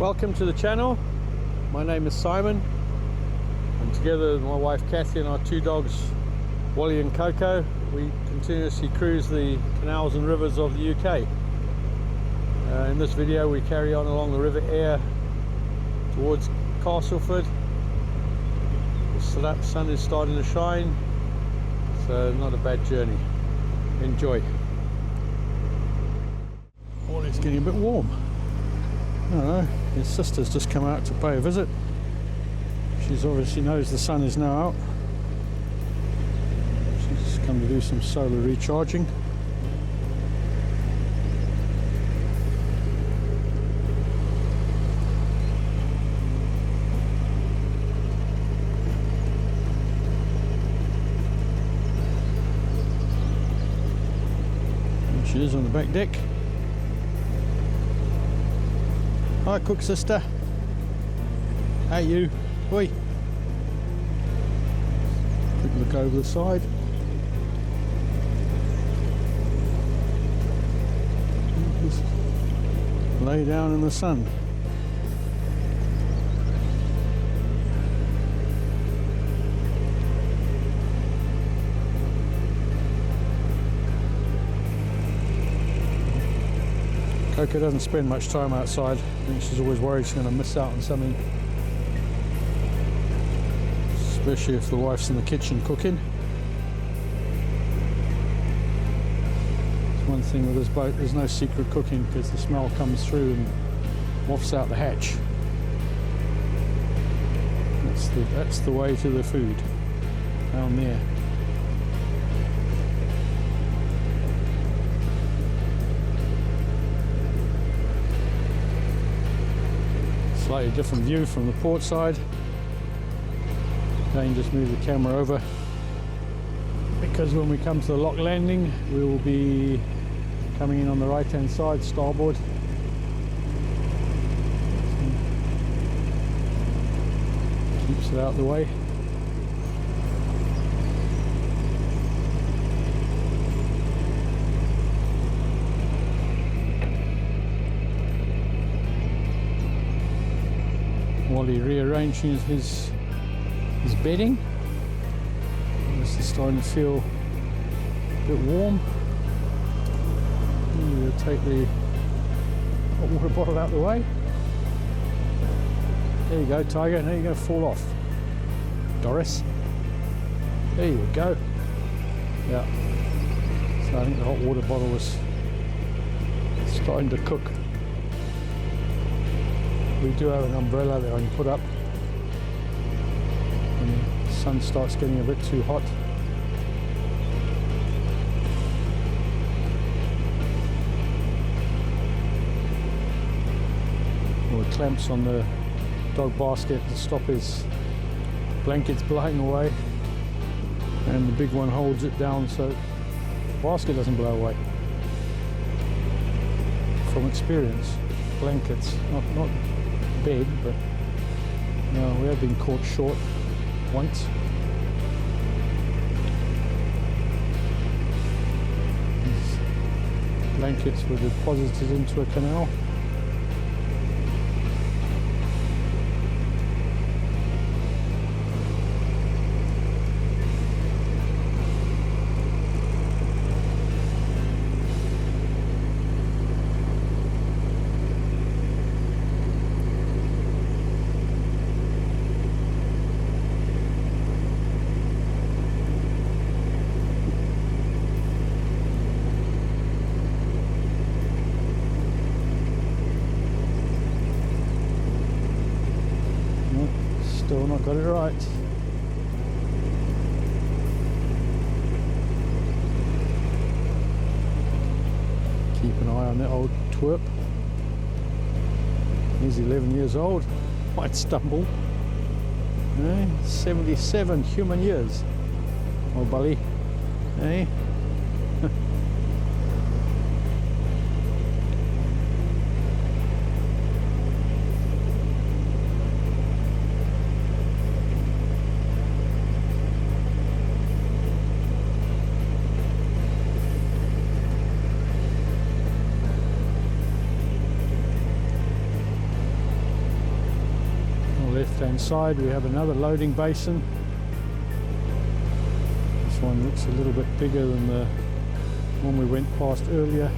Welcome to the channel. My name is Simon, and together with my wife Kathy and our two dogs Wally and Coco, we continuously cruise the canals and rivers of the UK. In this video we carry on along the River Aire towards Castleford. The sun is starting to shine, so not a bad journey. Enjoy. Oh, it's getting a bit warm. I don't know, his sister's just come out to pay a visit. She's obviously knows the sun is now out. She's come to do some solar recharging. And she is on the back deck. Hi, cook sister. Hey you. Oi. Quick look over the side. Just lay down in the sun. Coco doesn't spend much time outside. I think she's always worried she's going to miss out on something, especially if the wife's in the kitchen cooking. It's one thing with this boat, there's no secret cooking because the smell comes through and wafts out the hatch. That's the way to the food, down there. Slightly different view from the port side. Again, just move the camera over because when we come to the lock landing we will be coming in on the right hand side, starboard. Keeps it out of the way. Wally rearranging his bedding. This is starting to feel a bit warm. We'll take the hot water bottle out of the way. There you go, Tiger. Now you're going to fall off, Doris. There you go. Yeah. So I think the hot water bottle was starting to cook. We do have an umbrella that I can put up when the sun starts getting a bit too hot. Or the clamps on the dog basket to stop his blankets blowing away, and the big one holds it down so the basket doesn't blow away. From experience, blankets, not bed, but no, we have been caught short once. These blankets were deposited into a canal. Still not got it right. Keep an eye on that old twerp. He's 11 years old. Might stumble. 77 human years. Oh, Bully. Hey. hand side we have another loading basin. This one looks a little bit bigger than the one we went past earlier.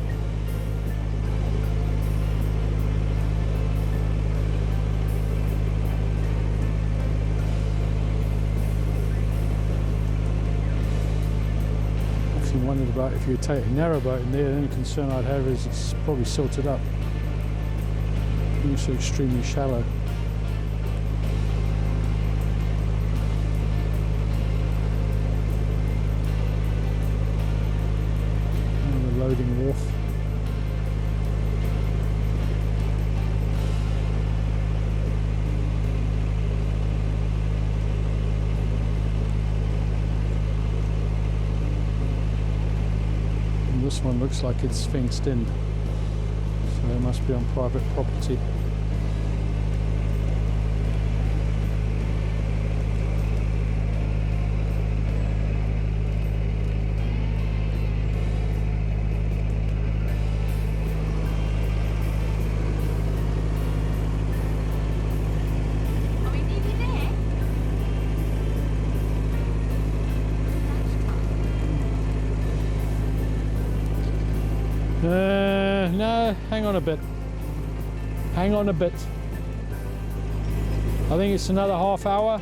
Wondered about if you take a narrowboat in there, the only concern I'd have is it's probably silted up. It's extremely shallow. And the loading wharf. This one looks like it's fenced in, so it must be on private property. No, hang on a bit. Hang on a bit. I think it's another half hour.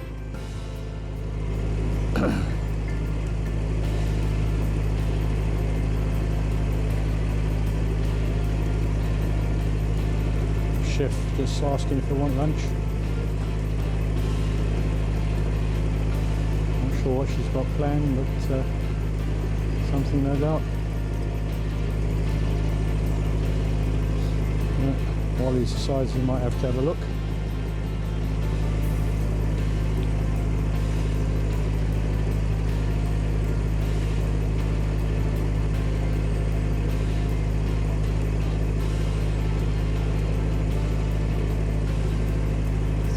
Chef just asking if they want lunch. Not sure what she's got planned, but something no doubt. While he decides he might have to have a look.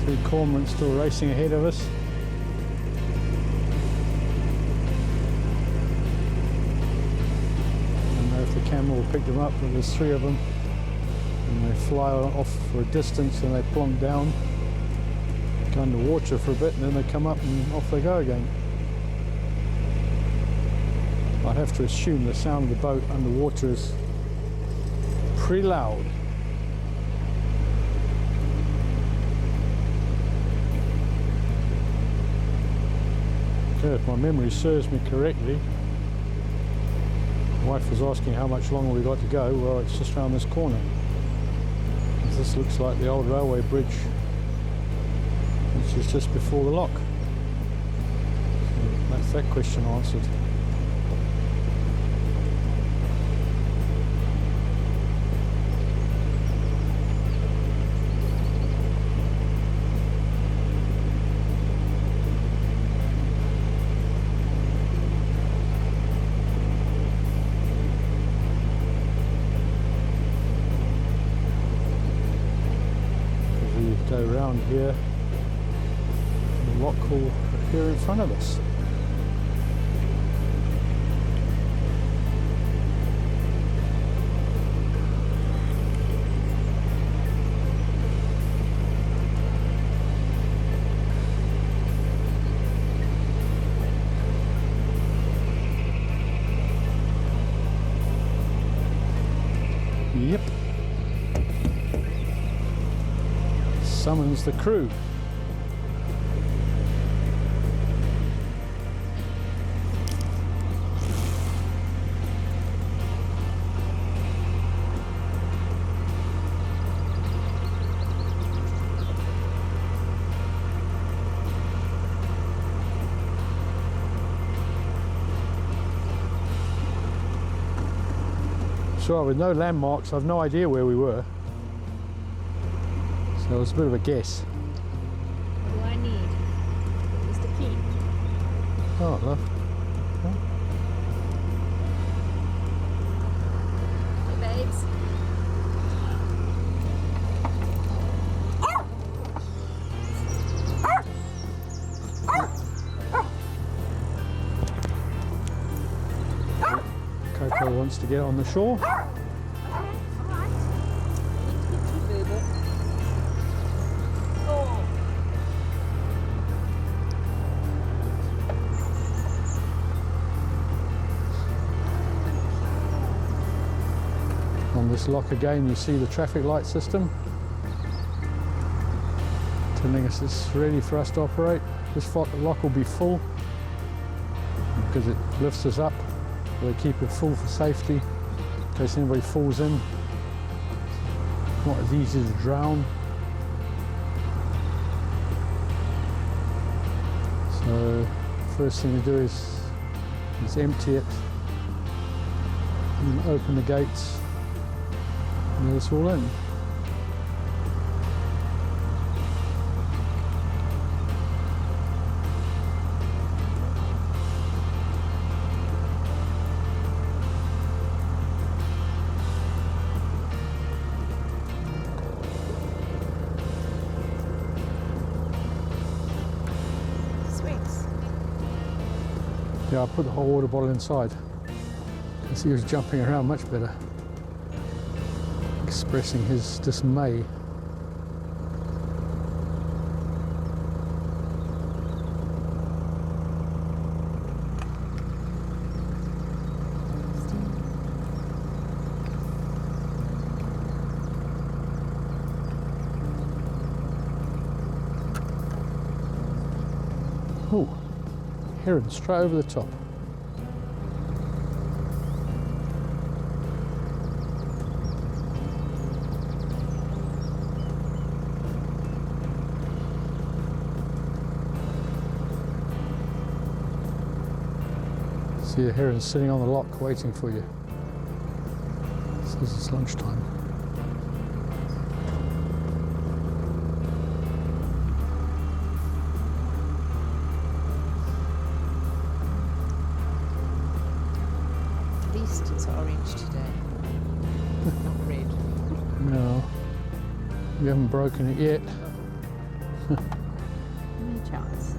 Three cormorants still racing ahead of us. I don't know if the camera will pick them up, but there's three of them. And they fly off for a distance and they plonk down, go under water for a bit, and then they come up and off they go again. I'd have to assume the sound of the boat underwater is pretty loud. Okay, if my memory serves me correctly, my wife was asking how much longer we got to go. Well, it's just around this corner. This looks like the old railway bridge, which is just before the lock. So that's that question answered. Go around here, the lock will appear in front of us. Yep. Summons the crew. So with no landmarks, I've no idea where we were. So it was a bit of a guess. What do I need? Just a key. Oh, love. Hey, babes. Coco wants to get on the shore. this lock again, you see the traffic light system telling us it's ready for us to operate. This lock will be full because it lifts us up. They keep it full for safety in case anybody falls in. It's not as easy to drown. So first thing to do is empty it and then open the gates and let us all in. Yeah, I put the whole water bottle inside. You can see he was jumping around much better, expressing his dismay. Oh, heron straight over the top. See the heron sitting on the lock waiting for you. It says it's lunchtime. At least it's orange today, not red. No, you haven't broken it yet. Any chance?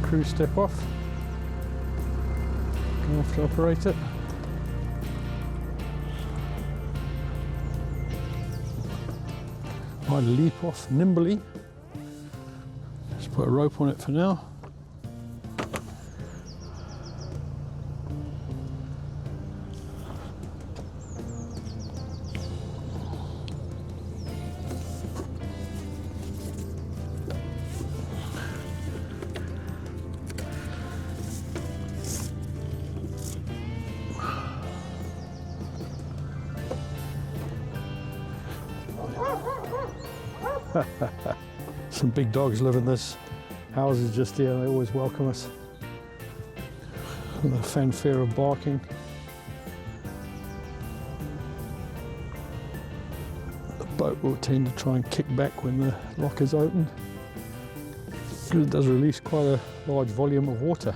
Crew step off. Going off to operate it. I leap off nimbly. Just put a rope on it for now. Some big dogs live in this houses just here. They always welcome us with a fanfare of barking. The boat will tend to try and kick back when the lock is open because it does release quite a large volume of water.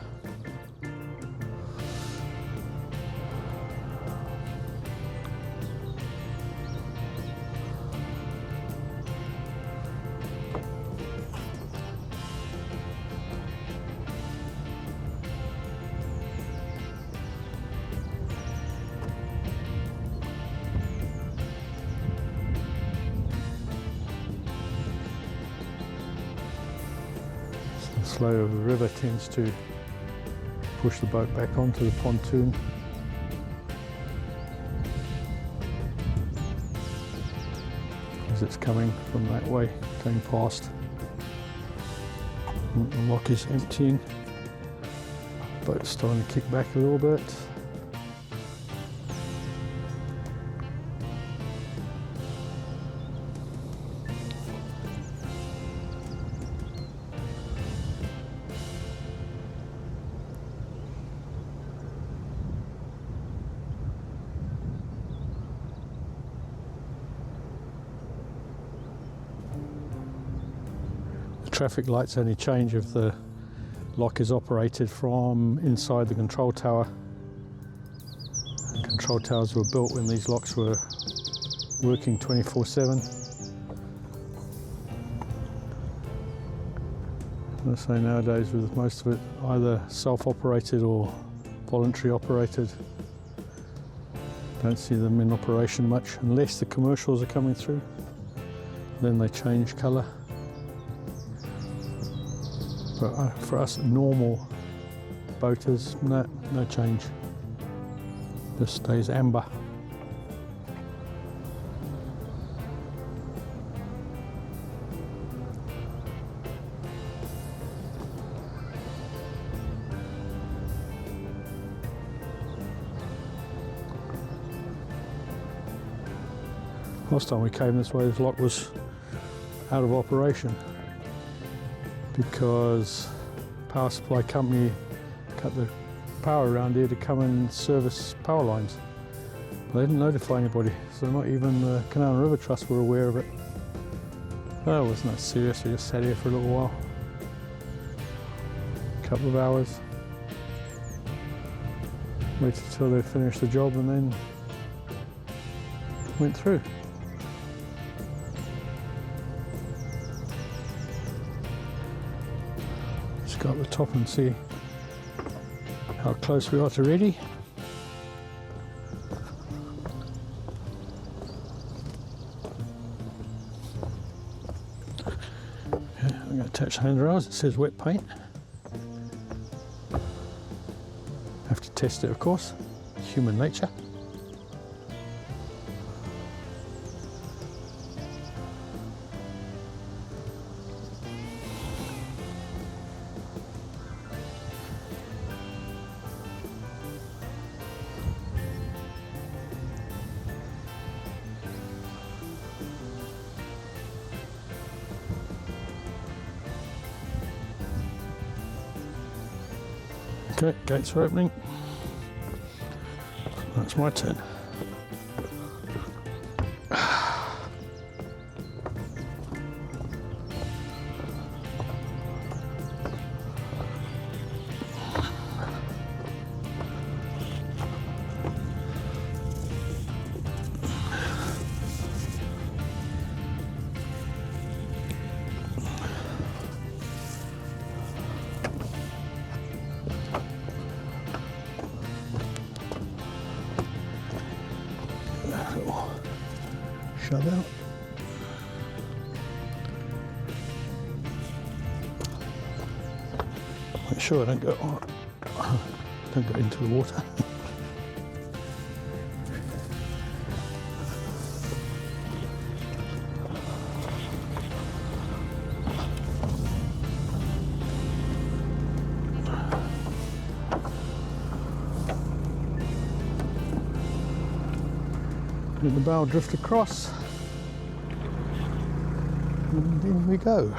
The flow of the river tends to push the boat back onto the pontoon. As it's coming from that way, going past. And the lock is emptying. Boat's starting to kick back a little bit. Traffic lights only change if the lock is operated from inside the control tower. control towers were built when these locks were working 24/7. I say nowadays with most of it either self-operated or voluntary operated. Don't see them in operation much unless the commercials are coming through. Then they change colour. But for us normal boaters, no change. Just stays amber. Last time we came this way, this lock was out of operation because power supply company cut the power around here to come and service power lines. They didn't notify anybody, so not even the Canal and River Trust were aware of it. Oh, it was not serious, we just sat here for a little while. A couple of hours. Waited till they finished the job and then went through. Just go up the top and see how close we are to ready. Okay, I'm going to attach the handrails. It says wet paint. Have to test it, of course. Human nature. Okay, gates are opening. That's my turn. Shut out. Make sure I don't go into the water. Let the bow drift across, and in we go.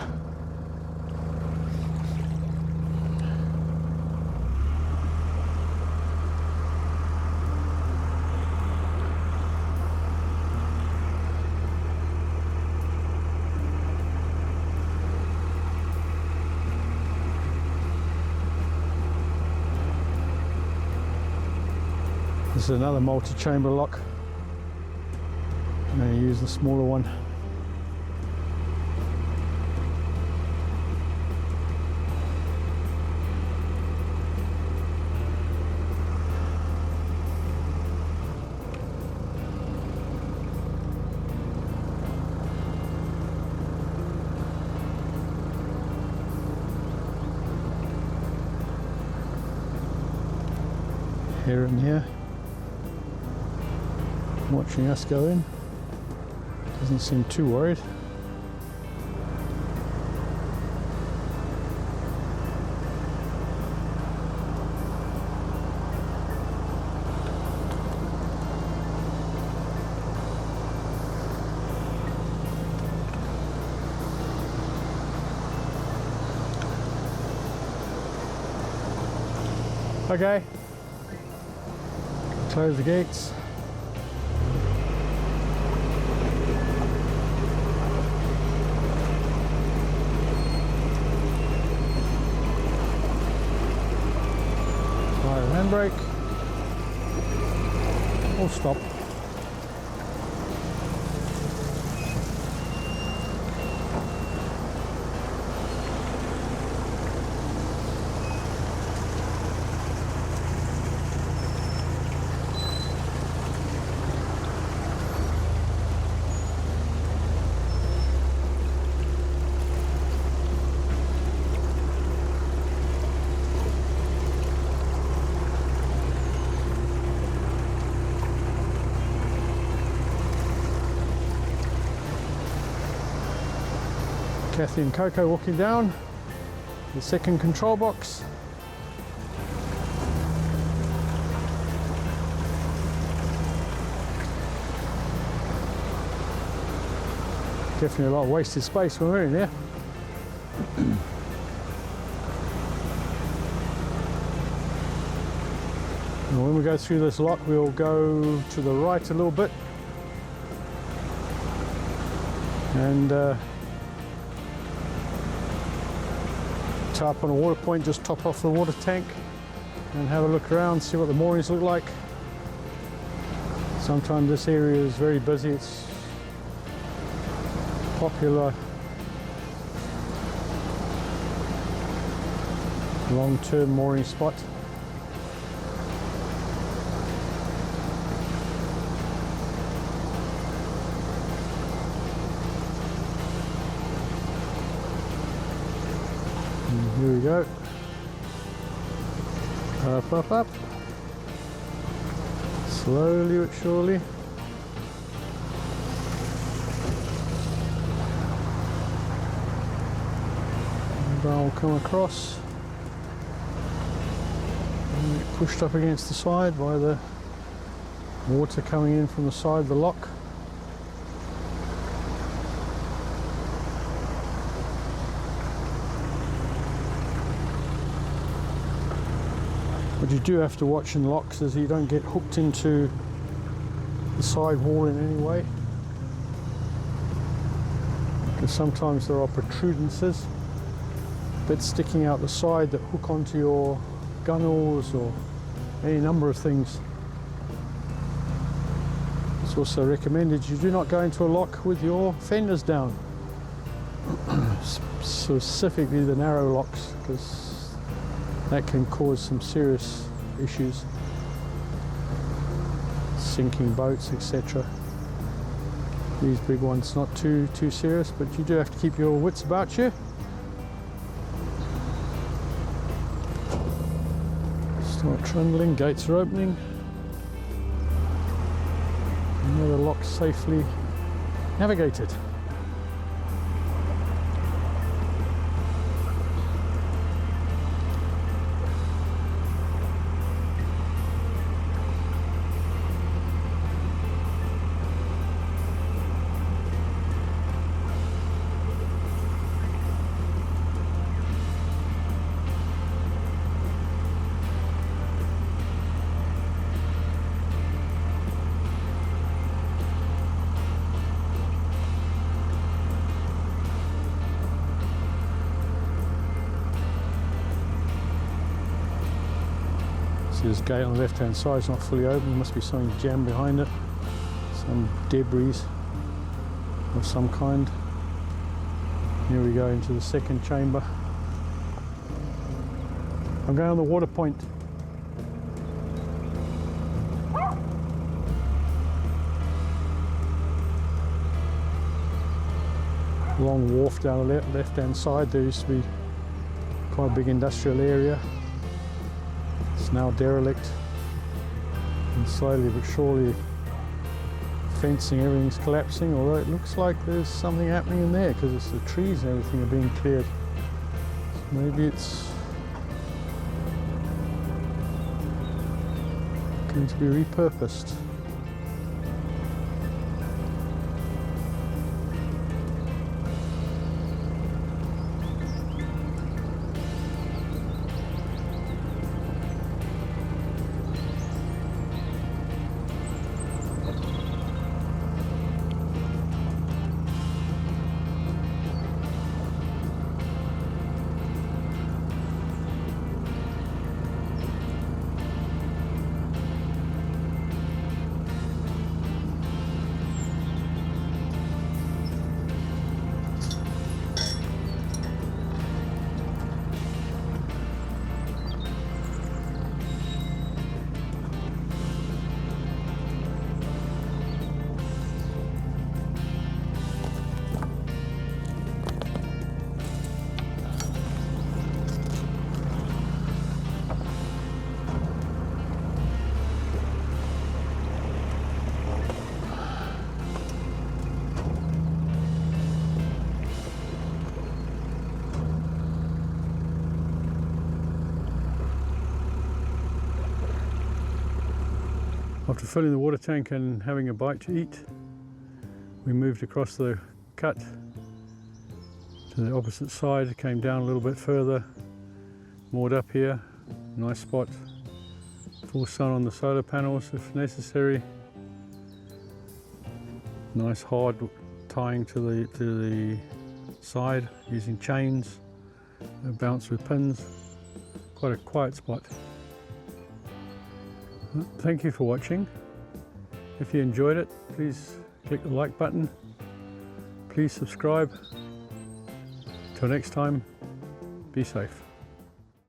This is another multi-chamber lock. I'm going to use the smaller one. Here and here. Watching us go in. Doesn't seem too worried. Okay. Close the gates. Handbrake, stop. Kathy and Coco walking down the second control box. Definitely a lot of wasted space when we're in there. And when we go through this lock, we'll go to the right a little bit and tie up on a water point, just top off the water tank and have a look around, see what the moorings look like. Sometimes this area is very busy. It's popular long-term mooring spot. Here we go. Up, up, up. Slowly but surely. And I'll come across and get pushed up against the side by the water coming in from the side of the lock. What you do have to watch in locks is you don't get hooked into the side wall in any way, because sometimes there are protrudences, bits sticking out the side that hook onto your gunnels or any number of things. It's also recommended you do not go into a lock with your fenders down, specifically the narrow locks, because that can cause some serious issues, sinking boats, etc. These big ones not too serious, but you do have to keep your wits about you. Start trundling, gates are opening. Another lock safely navigated. This gate on the left hand side is not fully open. There must be something jammed behind it, some debris of some kind. Here we go into the second chamber. I'm going on the water point. Long wharf down the left hand side. There used to be quite a big industrial area. It's now derelict, and slowly but surely fencing, everything's collapsing, although it looks like there's something happening in there because it's the trees and everything are being cleared. So maybe it's going to be repurposed. After filling the water tank and having a bite to eat, we moved across the cut to the opposite side, came down a little bit further, moored up here, nice spot, full sun on the solar panels if necessary, nice hard tying to the side using chains, bounce with pins, quite a quiet spot. Thank you for watching. If you enjoyed it, please click the like button. Please subscribe. Till next time, be safe.